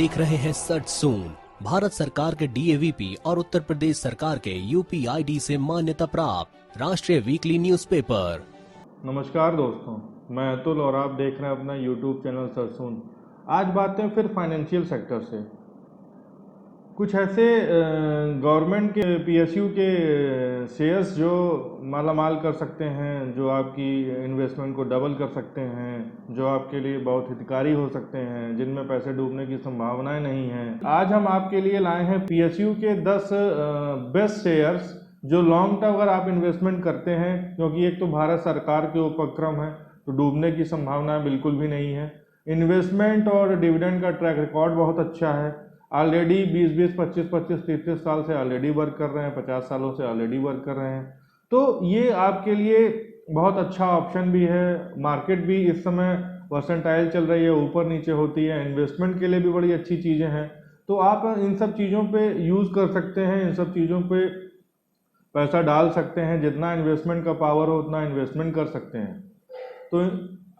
देख रहे हैं सच सून, भारत सरकार के DAVP और उत्तर प्रदेश सरकार के UPID से मान्यता प्राप्त राष्ट्रीय वीकली न्यूज़पेपर। नमस्कार दोस्तों, मैं अतुल और आप देख रहे हैं अपना YouTube चैनल सच सून। आज बात है फिर फाइनेंशियल सेक्टर से। कुछ ऐसे गवर्नमेंट के PSU के शेयर्स जो मालामाल कर सकते हैं, जो आपकी इन्वेस्टमेंट को डबल कर सकते हैं, जो आपके लिए बहुत हितकारी हो सकते हैं, जिनमें पैसे डूबने की संभावनाएं नहीं हैं। आज हम आपके लिए लाए हैं PSU के 10 बेस्ट शेयर्स जो लॉन्ग टर्म अगर आप इन्वेस्टमेंट करते हैं, क्योंकि एक तो भारत सरकार के उपक्रम है तो डूबने की संभावना बिल्कुल भी नहीं है। इन्वेस्टमेंट और डिविडेंड का ट्रैक रिकॉर्ड बहुत अच्छा है। ऑलरेडी 20-20, 25-25, 30-30 साल से ऑलरेडी वर्क कर रहे हैं, 50 सालों से ऑलरेडी वर्क कर रहे हैं। तो ये आपके लिए बहुत अच्छा ऑप्शन भी है। मार्केट भी इस समय वर्सेंटाइल चल रही है, ऊपर नीचे होती है। इन्वेस्टमेंट के लिए भी बड़ी अच्छी चीज़ें हैं, तो आप इन सब चीज़ों पे यूज़ कर सकते हैं, इन सब चीज़ों पे पैसा डाल सकते हैं। जितना इन्वेस्टमेंट का पावर हो उतना इन्वेस्टमेंट कर सकते हैं। तो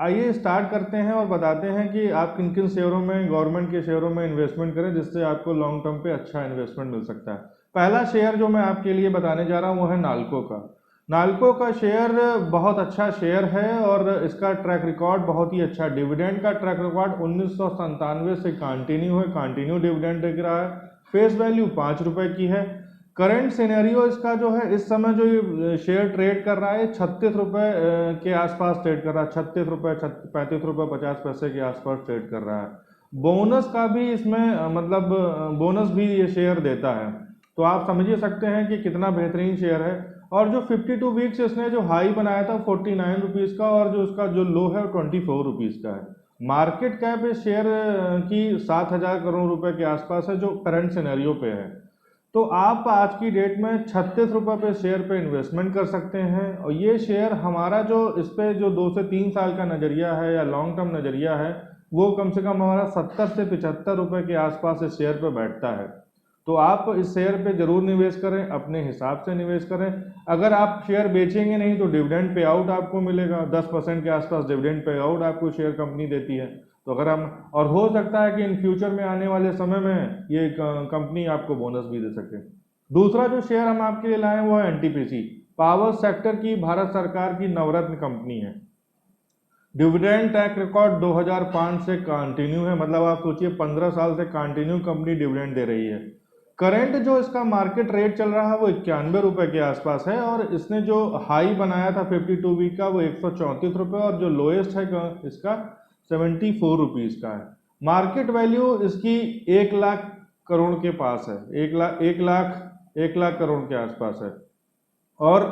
आइए स्टार्ट करते हैं और बताते हैं कि आप किन किन शेयरों में, गवर्नमेंट के शेयरों में इन्वेस्टमेंट करें जिससे आपको लॉन्ग टर्म पे अच्छा इन्वेस्टमेंट मिल सकता है। पहला शेयर जो मैं आपके लिए बताने जा रहा हूँ वो है नाल्को का। नाल्को का शेयर बहुत अच्छा शेयर है और इसका ट्रैक रिकॉर्ड बहुत ही अच्छा। डिविडेंड का ट्रैक रिकॉर्ड 1997 से कंटिन्यू है, कंटिन्यू डिविडेंड दिख रहा है। फेस वैल्यू 5 रुपए की है। करंट सिनेरियो इसका जो है, इस समय जो ये शेयर ट्रेड कर रहा है 36 रुपये के आसपास ट्रेड कर रहा है। 36 रुपये, 35 रुपये 50 पैसे के आसपास ट्रेड कर रहा है। बोनस का भी इसमें मतलब बोनस भी ये शेयर देता है, तो आप समझ ही सकते हैं कि कितना बेहतरीन शेयर है। और जो 52 वीक्स इसने जो हाई बनाया था 49 रुपीज़ का, और जो उसका जो लो है वो 24 रुपीज़ का है। मार्केट कैप इस शेयर की 7,000 करोड़ रुपए के आसपास है, जो करंट सिनेरियो पे है। तो आप आज की डेट में 36 रुपये पे शेयर पे इन्वेस्टमेंट कर सकते हैं। और ये शेयर हमारा जो इस पे जो 2 से 3 साल का नज़रिया है या लॉन्ग टर्म नज़रिया है, वो कम से कम हमारा 70 से 75 रुपये के आसपास इस शेयर पे बैठता है। तो आप इस शेयर पे जरूर निवेश करें, अपने हिसाब से निवेश करें। अगर आप शेयर बेचेंगे नहीं तो डिविडेंड पे आउट आपको मिलेगा, 10% के आसपास डिविडेंड पे आउट आपको शेयर कंपनी देती है। तो अगर हम, और हो सकता है कि इन फ्यूचर में आने वाले समय में ये कंपनी आपको बोनस भी दे सके। दूसरा जो शेयर हम आपके लिए लाए वो है NTPC, पावर सेक्टर की भारत सरकार की नवरत्न कंपनी है। डिविडेंड ट्रैक रिकॉर्ड 2005 से कंटिन्यू है, मतलब आप सोचिए 15 साल से कंटिन्यू कंपनी डिविडेंड दे रही है। करंट जो इसका मार्केट रेट चल रहा है वो 91 रुपए के आसपास है, और इसने जो हाई बनाया था 52 वीक का वो 134 रुपये, और जो लोएस्ट है इसका 74 रुपीज़ का है। मार्केट वैल्यू इसकी 1 लाख करोड़ के पास है, 1 लाख करोड़ के आसपास है, और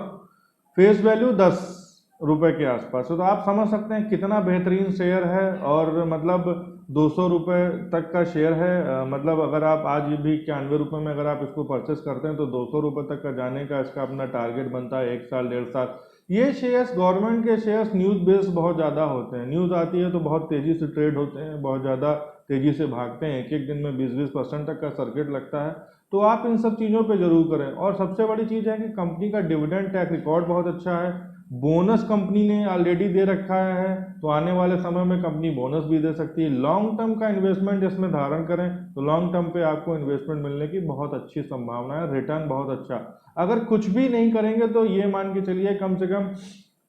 फेस वैल्यू 10 रुपए के आसपास है। तो आप समझ सकते हैं कितना बेहतरीन शेयर है। और मतलब 200 रुपये तक का शेयर है, मतलब अगर आप आज भी 91 रुपये में अगर आप इसको परचेस करते हैं तो 200 रुपये तक का जाने का इसका अपना टारगेट बनता है 1 साल 1.5 साल। ये शेयर्स, गवर्नमेंट के शेयर्स न्यूज़ बेस्ड बहुत ज़्यादा होते हैं। न्यूज़ आती है तो बहुत तेज़ी से ट्रेड होते हैं, बहुत ज़्यादा तेज़ी से भागते हैं, एक एक दिन में 20-20% तक का सर्किट लगता है। तो आप इन सब चीज़ों पे जरूर करें। और सबसे बड़ी चीज़ है कि कंपनी का डिविडेंड ट्रैक रिकॉर्ड बहुत अच्छा है। बोनस कंपनी ने ऑलरेडी दे रखा है, तो आने वाले समय में कंपनी बोनस भी दे सकती है। लॉन्ग टर्म का इन्वेस्टमेंट इसमें धारण करें तो लॉन्ग टर्म पे आपको इन्वेस्टमेंट मिलने की बहुत अच्छी संभावना है, रिटर्न बहुत अच्छा। अगर कुछ भी नहीं करेंगे तो ये मान के चलिए कम से कम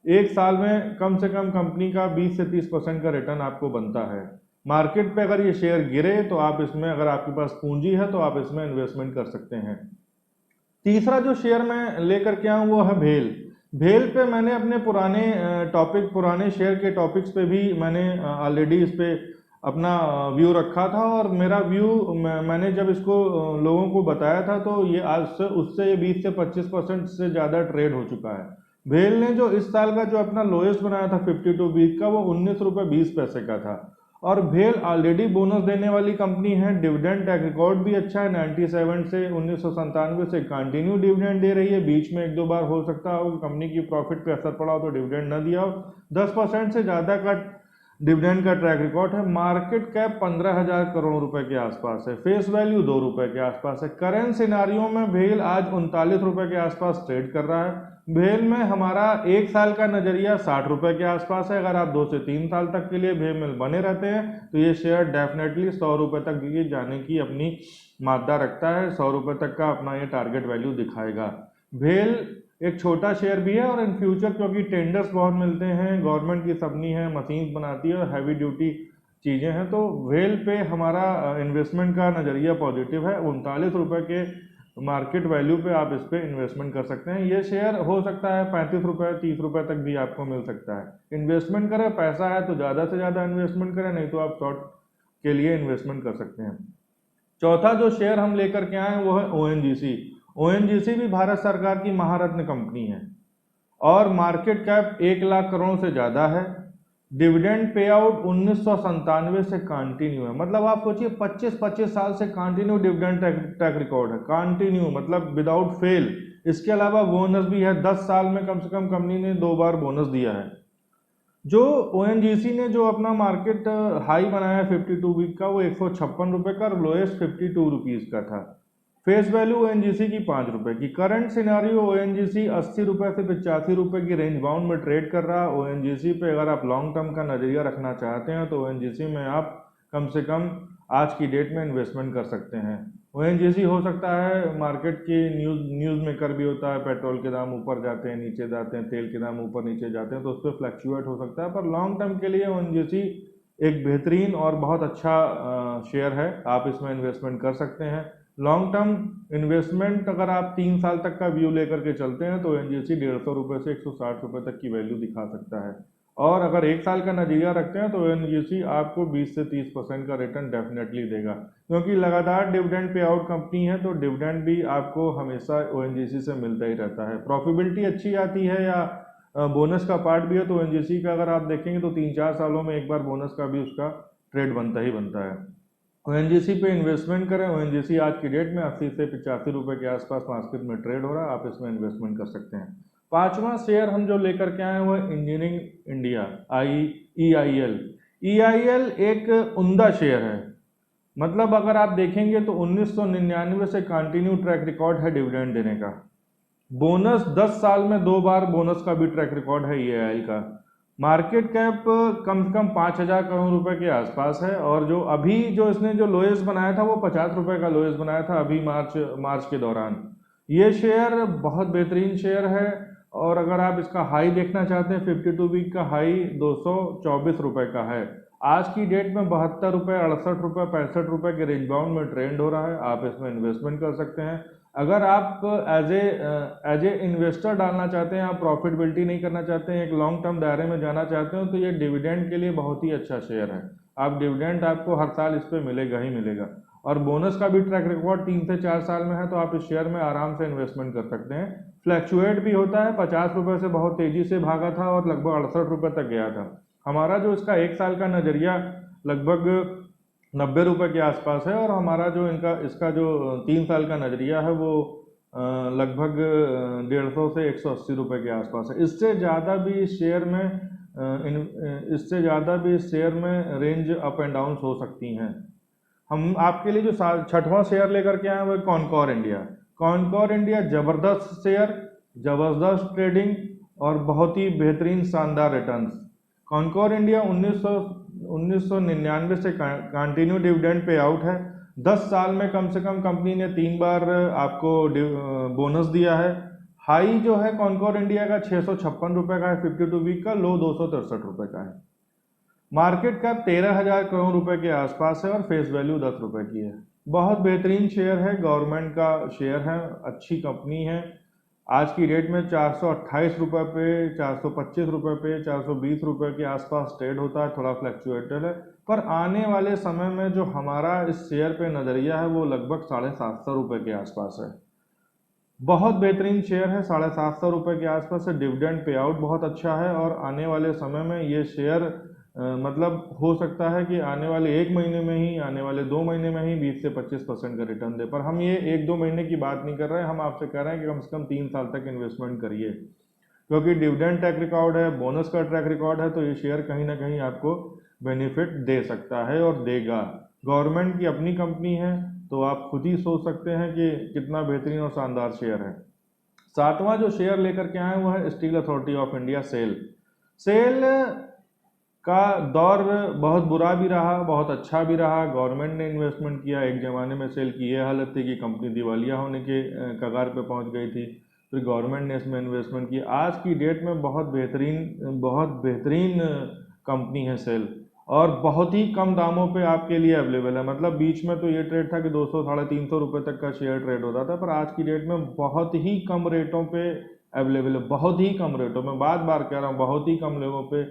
1 साल में कम से कम कंपनी का 20 से 30% का रिटर्न आपको बनता है। मार्केट पे अगर ये शेयर गिरे तो आप इसमें, अगर आपके पास पूंजी है तो आप इसमें इन्वेस्टमेंट कर सकते हैं। तीसरा जो शेयर मैं लेकर के आऊँ वो है भेल। भेल पे मैंने अपने पुराने शेयर के टॉपिक्स पे भी मैंने ऑलरेडी इस पे अपना व्यू रखा था, और मेरा व्यू मैंने जब इसको लोगों को बताया था तो ये आज से उससे ये 20 से 25% से ज़्यादा ट्रेड हो चुका है। भेल ने जो इस साल का जो अपना लोएस्ट बनाया था 52 वीक का, वो 19 रुपये 20 पैसे का था। और भेल ऑलरेडी बोनस देने वाली कंपनी है। डिविडेंड ट्रैक रिकॉर्ड भी अच्छा है, 97 से 1997 से कंटिन्यू डिविडेंड दे रही है। बीच में 1-2 बार हो सकता हो कंपनी की प्रॉफिट पे असर पड़ा हो तो डिविडेंड न दिया हो। 10% से ज़्यादा का डिविडेंड का ट्रैक रिकॉर्ड है। मार्केट कैप 15,000 करोड़ रुपए के आसपास है। फेस वैल्यू 2 रुपए के आसपास है। करंट सिनारियों में भेल आज 39 रुपए के आसपास ट्रेड कर रहा है। भेल में हमारा 1 साल का नज़रिया 60 रुपये के आसपास है। अगर आप 2 से 3 साल तक के लिए भेल में बने रहते हैं तो ये शेयर डेफिनेटली 100 रुपये तक ये जाने की अपनी मादा रखता है। 100 रुपये तक का अपना ये टारगेट वैल्यू दिखाएगा। भेल एक छोटा शेयर भी है और इन फ्यूचर क्योंकि टेंडर्स बहुत मिलते हैं, गवर्नमेंट की सबनी है, मशीन बनाती है और हैवी ड्यूटी चीज़ें हैं, तो भेल पे हमारा इन्वेस्टमेंट का नज़रिया पॉजिटिव है। 39 रुपये के मार्केट वैल्यू पे आप इस पर इन्वेस्टमेंट कर सकते हैं। ये शेयर हो सकता है 35 रुपये 30 रुपये तक भी आपको मिल सकता है। इन्वेस्टमेंट करें, पैसा है तो ज़्यादा से ज़्यादा इन्वेस्टमेंट करें, नहीं तो आप शॉर्ट के लिए इन्वेस्टमेंट कर सकते हैं। चौथा जो शेयर हम लेकर के आए वो है ओएनजीसी। ओएनजीसी भी भारत सरकार की महारत्न कंपनी है और मार्केट कैप 1 लाख करोड़ से ज़्यादा है। डिविडेंड पे आउट 1997 से कंटिन्यू है। मतलब आप सोचिए 25-25 साल से कंटिन्यू डिविडेंड ट्रैक रिकॉर्ड है, कंटिन्यू मतलब विदाउट फेल। इसके अलावा बोनस भी है, 10 साल में कम से कम कंपनी ने 2 बार बोनस दिया है। जो ओएनजीसी ने जो अपना मार्केट हाई बनाया 52 वीक का, वो 156 रुपये का और लोएस्ट 52 रुपीज़ का था। फेस वैल्यू ओएनजीसी की 5 रुपये की। करंट सिनारियो ओएनजीसी 80 रुपये से 85 रुपये की रेंज बाउंड में ट्रेड कर रहा है। ओएनजीसी पे अगर आप लॉन्ग टर्म का नज़रिया रखना चाहते हैं तो ओएनजीसी में आप कम से कम आज की डेट में इन्वेस्टमेंट कर सकते हैं। ओएनजीसी हो सकता है मार्केट की न्यूज़ मेकर भी होता है, पेट्रोल के दाम ऊपर जाते हैं नीचे जाते हैं, तेल के दाम ऊपर नीचे जाते हैं, तो उस पर फ्लक्चुएट हो सकता है, पर लॉन्ग टर्म के लिए ओएनजीसी एक बेहतरीन और बहुत अच्छा शेयर है। आप इसमें इन्वेस्टमेंट कर सकते हैं। लॉन्ग टर्म इन्वेस्टमेंट अगर आप 3 साल तक का व्यू लेकर के चलते हैं तो ओएनजीसी 150 रुपये से 160 रुपये तक की वैल्यू दिखा सकता है। और अगर 1 साल का नज़रिया रखते हैं तो ओएनजीसी आपको 20 से 30% का रिटर्न डेफिनेटली देगा, क्योंकि लगातार डिविडेंड पे आउट कंपनी है तो डिविडेंड भी आपको हमेशा ओएनजीसी से मिलता ही रहता है। प्रॉफिटेबिलिटी अच्छी आती है या बोनस का पार्ट भी है तो ओएनजीसी का अगर आप देखेंगे तो 3-4 सालों में एक बार बोनस का भी उसका ट्रेड बनता ही बनता है। ओएनजीसी पे इन्वेस्टमेंट करें। ओएनजीसी आज की डेट में 80 से 85 रुपये के आसपास मार्केट में ट्रेड हो रहा है, आप इसमें इन्वेस्टमेंट कर सकते हैं। पांचवा शेयर हम जो लेकर के आए वो इंजीनियरिंग इंडिया EIL। EIL एक उम्दा शेयर है। मतलब अगर आप देखेंगे तो 1999 से कंटिन्यू ट्रैक रिकॉर्ड है डिविडेंड देने का। बोनस 10 साल में 2 बार बोनस का भी ट्रैक रिकॉर्ड है EIL का। मार्केट कैप कम से कम 5,000 करोड़ रुपए के आसपास है और जो अभी जो इसने जो लोएस्ट बनाया था वो 50 रुपये का लोएस्ट बनाया था अभी मार्च के दौरान। ये शेयर बहुत बेहतरीन शेयर है और अगर आप इसका हाई देखना चाहते हैं 52 वीक का हाई 224 रुपये का है। आज की डेट में 72 रुपये 68 रुपये 65 रुपये के रेंज बाउंड में ट्रेंड हो रहा है, आप इसमें इन्वेस्टमेंट कर सकते हैं। अगर आप एज ए इन्वेस्टर डालना चाहते हैं, आप प्रॉफिटेबिलिटी नहीं करना चाहते हैं, एक लॉन्ग टर्म दायरे में जाना चाहते हो तो ये डिविडेंड के लिए बहुत ही अच्छा शेयर है। आप डिविडेंड आपको हर साल इस पर मिलेगा ही मिलेगा और बोनस का भी ट्रैक रिकॉर्ड 3 से 4 साल में है, तो आप इस शेयर में आराम से इन्वेस्टमेंट कर सकते हैं। फ्लैक्चुएट भी होता है, 50 रुपये से बहुत तेजी से भागा था और लगभग 68 रुपये तक गया था। हमारा जो इसका 1 साल का नज़रिया लगभग 90 रुपये के आसपास है और हमारा जो इसका जो 3 साल का नज़रिया है वो लगभग 150 से 180 रुपये के आसपास है। इससे ज़्यादा भी इस शेयर में रेंज अप एंड डाउन हो सकती हैं। हम आपके लिए जो 6वां शेयर लेकर के आए वो कॉनकोर इंडिया। कॉनकोर इंडिया ज़बरदस्त शेयर, ज़बरदस्त ट्रेडिंग और बहुत ही बेहतरीन शानदार रिटर्न्स। कॉनकोर इंडिया 1999 से कंटिन्यू डिविडेंड पे आउट है। 10 साल में कम से कम कंपनी ने 3 बार आपको बोनस दिया है। हाई जो है कॉनकोर इंडिया का 656 रुपये का है 52 वीक का, लो 263 रुपये का है। मार्केट कैप 13,000 करोड़ रुपए के आसपास है और फेस वैल्यू 10 रुपये की है। बहुत बेहतरीन शेयर है, गवर्नमेंट का शेयर है, अच्छी कंपनी है। आज की डेट में 428 रुपये पे, 425 रुपये पे, 420 रुपये के आसपास ट्रेड होता है, थोड़ा फ्लैक्चुएटेड है। पर आने वाले समय में जो हमारा इस शेयर पे नज़रिया है वो लगभग 750 रुपये के आसपास है। बहुत बेहतरीन शेयर है, 750 रुपये के आसपास है। डिविडेंड पे आउट बहुत अच्छा है और आने वाले समय में ये शेयर मतलब हो सकता है कि आने वाले 1 महीने में ही, आने वाले 2 महीने में ही 20 से 25% का रिटर्न दे। पर हम ये 1-2 महीने की बात नहीं कर रहे हैं, हम आपसे कह रहे हैं कि कम से कम 3 साल तक इन्वेस्टमेंट करिए, क्योंकि डिविडेंड ट्रैक रिकॉर्ड है, बोनस का ट्रैक रिकॉर्ड है, तो ये शेयर कहीं ना कहीं आपको बेनिफिट दे सकता है और देगा। गवर्नमेंट की अपनी कंपनी है तो आप खुद ही सोच सकते हैं कि कितना बेहतरीन और शानदार शेयर है। सातवां जो शेयर लेकर के आए वो है steel authority of India, SAIL. SAIL का दौर बहुत बुरा भी रहा, बहुत अच्छा भी रहा। गवर्नमेंट ने इन्वेस्टमेंट किया। एक ज़माने में सेल की ये हालत थी कि कंपनी दिवालिया होने के कगार पे पहुंच गई थी, फिर गवर्नमेंट ने इसमें इन्वेस्टमेंट किया। आज की डेट में बहुत बेहतरीन कंपनी है सेल, और बहुत ही कम दामों पे आपके लिए अवेलेबल है। मतलब बीच में तो ये ट्रेड था कि 200 साढ़े 300 रुपये तक का शेयर ट्रेड होता था, पर आज की डेट में बहुत ही कम रेटों पे अवेलेबल है, बहुत ही कम रेटों में, बार बार कह रहा हूँ, बहुत ही कम लेवों पे।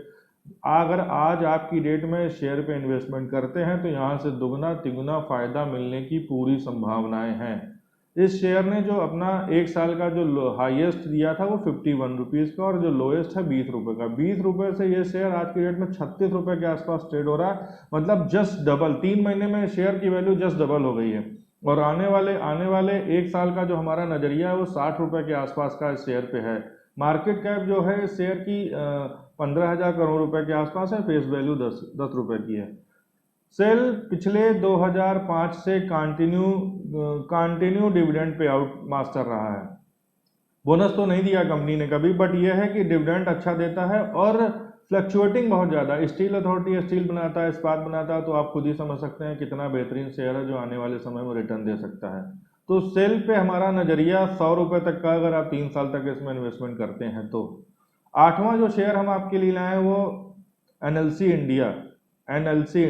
अगर आज आपकी डेट में शेयर पे इन्वेस्टमेंट करते हैं तो यहाँ से दुगना तिगुना फायदा मिलने की पूरी संभावनाएं हैं। इस शेयर ने जो अपना एक साल का जो हाईएस्ट दिया था वो 51 रुपीज़ का, और जो लोएस्ट है 20 रुपये का। 20 रुपये से ये शेयर आज की डेट में 36 रुपये के आसपास ट्रेड हो रहा है। मतलब जस्ट डबल, 3 महीने में शेयर की वैल्यू जस्ट डबल हो गई है। और आने वाले एक साल का जो हमारा नज़रिया है वो 60 रुपये के आसपास का इस शेयर पे है। मार्केट कैप जो है इस शेयर की 15,000 करोड़ रुपए के आसपास है। फेस वैल्यू 10 रुपए की है। सेल पिछले 2005 से continue dividend pay out master रहा है। बोनस तो नहीं दिया कंपनी ने कभी, बट यह है कि डिविडेंड अच्छा देता है और फ्लक्चुएटिंग बहुत ज़्यादा। स्टील अथॉरिटी स्टील बनाता है, इस्पात बनाता है, तो आप खुद ही समझ सकते हैं कितना बेहतरीन शेयर है जो आने वाले समय में रिटर्न दे सकता है। तो सेल पे हमारा नज़रिया 100 रुपये तक का, अगर आप 3 साल तक इसमें इन्वेस्टमेंट करते हैं तो। आठवां जो शेयर हम आपके लिए लाए हैं वो NLC India. NLC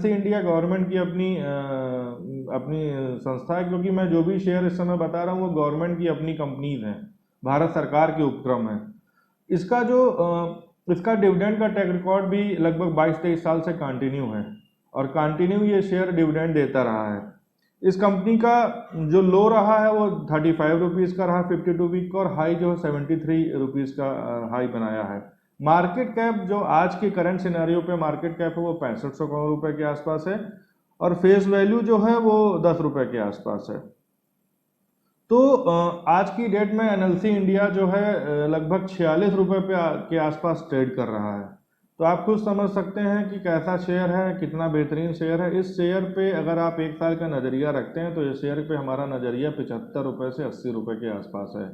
India government की अपनी संस्था है, क्योंकि मैं जो भी शेयर इस समय बता रहा हूँ वो गवर्नमेंट की अपनी कंपनीज हैं, भारत सरकार के उपक्रम है। इसका डिविडेंड का ट्रैक रिकॉर्ड भी लगभग 22-23 साल से कंटिन्यू है, और कंटिन्यू ये शेयर डिविडेंड देता रहा है। इस कंपनी का जो लो रहा है वो 35 रुपीज़ का रहा 52 वीक का, और हाई जो है 73 रुपीज़ का हाई बनाया है। मार्केट कैप जो आज के करंट सिनेरियो पे मार्केट कैप है वो 6500 करोड़ रुपए के आसपास है, और फेस वैल्यू जो है वो 10 रुपए के आसपास है। तो आज की डेट में एनएलसी इंडिया जो है लगभग 46 रुपए के आसपास ट्रेड कर रहा है। तो आप खुद समझ सकते हैं कि कैसा शेयर है, कितना बेहतरीन शेयर है। इस शेयर पे अगर आप एक साल का नज़रिया रखते हैं तो इस शेयर पे हमारा नज़रिया 75 रुपये से 80 रुपये के आसपास है।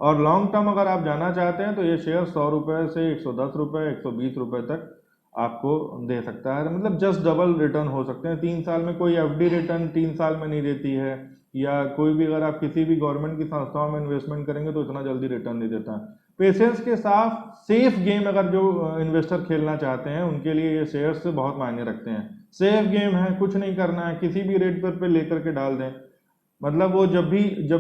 और लॉन्ग टर्म अगर आप जाना चाहते हैं तो ये शेयर 100 रुपये से 110 रुपये 120 रुपये तक आपको दे सकता है। मतलब जस्ट डबल रिटर्न हो सकते हैं 3 साल में। कोई एफडी रिटर्न 3 साल में नहीं देती है, या कोई भी अगर आप किसी भी गवर्नमेंट की संस्थाओं में इन्वेस्टमेंट करेंगे तो इतना जल्दी रिटर्न नहीं देता। पेशेंस के साथ सेफ गेम अगर जो इन्वेस्टर खेलना चाहते हैं उनके लिए ये शेयर्स से बहुत मायने रखते हैं। सेफ गेम है, कुछ नहीं करना है, किसी भी रेट पर लेकर के डाल दें। मतलब वो जब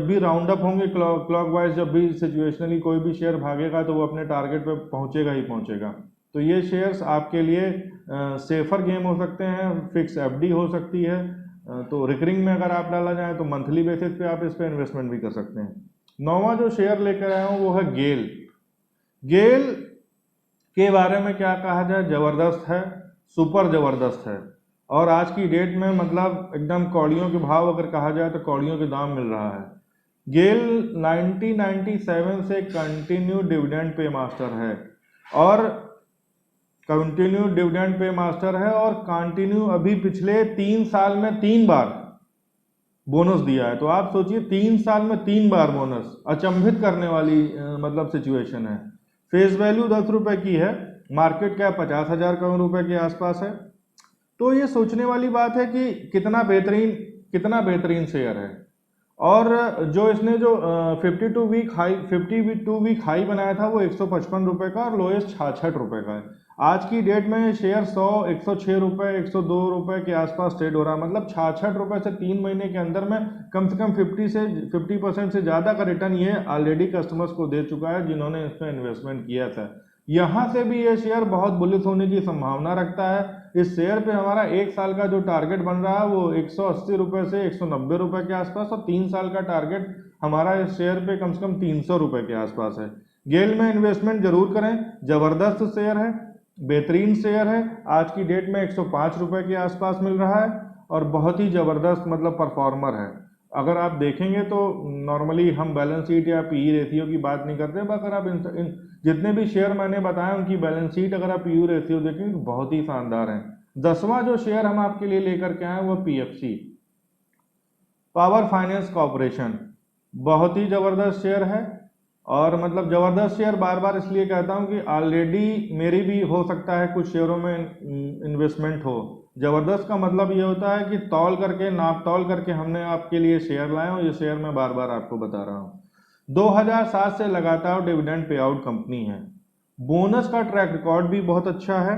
भी राउंड अप होंगे क्लॉक वाइज, जब भी सिचुएशनली कोई भी शेयर भागेगा तो वो अपने टारगेट पे पहुंचेगा ही पहुंचेगा। तो ये शेयर्स आपके लिए सेफर गेम हो सकते हैं। फिक्स एफडी हो सकती है, तो रिकरिंग में अगर आप डाला जाए तो मंथली बेसिस पे आप इस पर इन्वेस्टमेंट भी कर सकते हैं। 9वां जो शेयर लेकर आया हूँ वो है गेल। गेल के बारे में क्या कहा जाए, जबरदस्त है, सुपर जबरदस्त है। और आज की डेट में मतलब एकदम कौड़ियों के भाव अगर कहा जाए तो कौड़ियों के दाम मिल रहा है। गेल 1997 से कंटिन्यू डिविडेंड पे मास्टर है, और कंटिन्यू अभी पिछले 3 साल में 3 बार बोनस दिया है। तो आप सोचिए 3 साल में 3 बार बोनस, अचंभित करने वाली मतलब सिचुएशन है। फेस वैल्यू 10 रुपए की है, मार्केट कैप 50,000 करोड़ रुपए के आसपास है। तो ये सोचने वाली बात है कि कितना बेहतरीन शेयर है। और जो इसने जो 52 वीक हाई बनाया था वो 155 रुपए का, और लोएस्ट 66 रुपए का है। आज की डेट में शेयर 100, 106 रुपए, 102 रुपए के आसपास ट्रेड हो रहा है। मतलब 66 रुपए से 3 महीने के अंदर में कम से कम 50% से ज़्यादा का रिटर्न ये ऑलरेडी कस्टमर्स को दे चुका है जिन्होंने इसमें इन्वेस्टमेंट किया था। यहाँ से भी ये शेयर बहुत बुलिश होने की संभावना रखता है। इस शेयर पे हमारा 1 साल का जो टारगेट बन रहा है वो 180 रुपए से 190 रुपए के आसपास, और 3 साल का टारगेट हमारा इस शेयर पे कम से कम 300 रुपए के आसपास है। गेल में इन्वेस्टमेंट जरूर करें, जबरदस्त शेयर है, बेहतरीन शेयर है। आज की डेट में 105 रुपए के आसपास मिल रहा है, और बहुत ही जबरदस्त मतलब परफॉर्मर है। अगर आप देखेंगे तो नॉर्मली हम बैलेंस शीट या पीई रेशियो की बात नहीं करते, अगर आप इन जितने भी शेयर मैंने बताए उनकी बैलेंस शीट अगर आप पीयू रेशियो देखेंगे तो बहुत ही शानदार है। 10वां जो शेयर हम आपके लिए लेकर के आए वो पीएफसी, पावर फाइनेंस कॉर्पोरेशन। बहुत ही ज़बरदस्त शेयर है। और मतलब ज़बरदस्त शेयर बार बार इसलिए कहता हूँ कि ऑलरेडी मेरी भी हो सकता है कुछ शेयरों में इन्वेस्टमेंट हो। ज़बरदस्त का मतलब ये होता है कि तौल करके, नाप तौल करके हमने आपके लिए शेयर लाए और ये शेयर मैं बार बार आपको बता रहा हूँ। 2007 से लगातार डिविडेंड पे आउट कंपनी है। बोनस का ट्रैक रिकॉर्ड भी बहुत अच्छा है।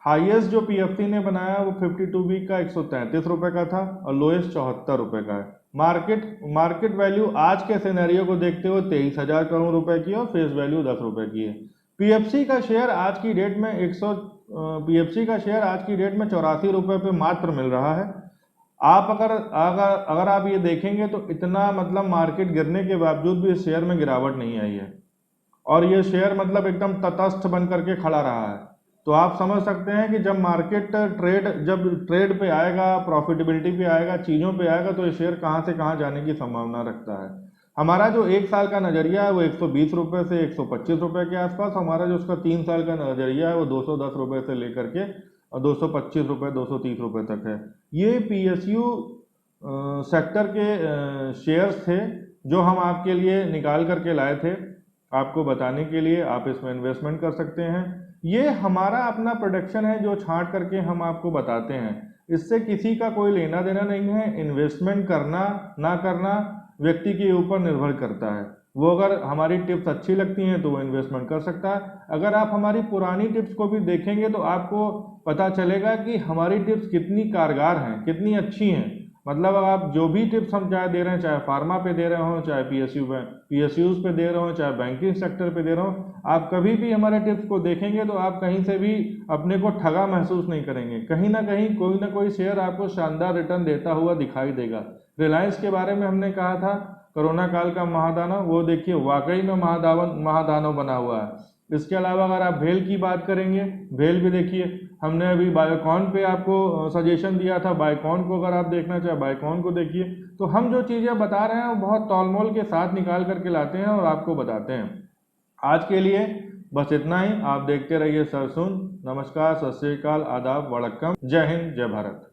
हाईएस्ट जो पीएफसी ने बनाया वो 52 वीक का 133 रुपए का था और लोएस्ट 74 रुपए का है। मार्केट वैल्यू आज के सिनेरियो को देखते हुए 23,000 करोड़ रुपए की और फेस वैल्यू 10 रुपए की है। पीएफसी का शेयर आज की डेट में 84 रुपए पे मात्र मिल रहा है। आप अगर आप ये देखेंगे तो इतना मतलब मार्केट गिरने के बावजूद भी इस शेयर में गिरावट नहीं आई है और ये शेयर मतलब एकदम तटस्थ बन करके खड़ा रहा है। तो आप समझ सकते हैं कि जब मार्केट जब ट्रेड पे आएगा, प्रॉफिटेबिलिटी पे आएगा, चीज़ों पे आएगा, तो ये शेयर कहाँ से कहाँ जाने की संभावना रखता है। हमारा जो 1 साल का नज़रिया है वो 120 रुपये से 125 रुपये के आसपास। हमारा जो उसका 3 साल का नज़रिया है वो 210 रुपये से लेकर के 225 रुपये 230 रुपये तक है। ये पीएसयू सेक्टर के शेयर्स थे जो हम आपके लिए निकाल करके लाए थे आपको बताने के लिए। आप इसमें इन्वेस्टमेंट कर सकते हैं। ये हमारा अपना प्रोडक्शन है जो छांट करके हम आपको बताते हैं। इससे किसी का कोई लेना देना नहीं है। इन्वेस्टमेंट करना ना करना व्यक्ति के ऊपर निर्भर करता है। वो अगर हमारी टिप्स अच्छी लगती हैं तो वो इन्वेस्टमेंट कर सकता है। अगर आप हमारी पुरानी टिप्स को भी देखेंगे तो आपको पता चलेगा कि हमारी टिप्स कितनी कारगर हैं, कितनी अच्छी हैं। मतलब आप जो भी टिप्स हम चाहे दे रहे हैं, चाहे फार्मा पे दे रहे हो, चाहे पीएसयूज पे दे रहे हो, चाहे बैंकिंग सेक्टर पे दे रहे हो, आप कभी भी हमारे टिप्स को देखेंगे तो आप कहीं से भी अपने को ठगा महसूस नहीं करेंगे। कहीं ना कोई शेयर आपको शानदार रिटर्न देता हुआ दिखाई देगा। रिलायंस के बारे में हमने कहा था कोरोना काल का महादानव, वो देखिए वाकई में महादानव बना हुआ है। इसके अलावा अगर आप भेल की बात करेंगे, भेल भी देखिए, हमने अभी बायोकॉन पे आपको सजेशन दिया था। बायोकॉन को अगर आप देखना चाहे बायोकॉन को देखिए। तो हम जो चीज़ें बता रहे हैं वो बहुत तौलमोल के साथ निकाल करके लाते हैं और आपको बताते हैं। आज के लिए बस इतना ही। आप देखते रहिए सरसुन। नमस्कार, सत श्री अकाल, आदाब, वड़क्कम, जय हिंद, जय भारत।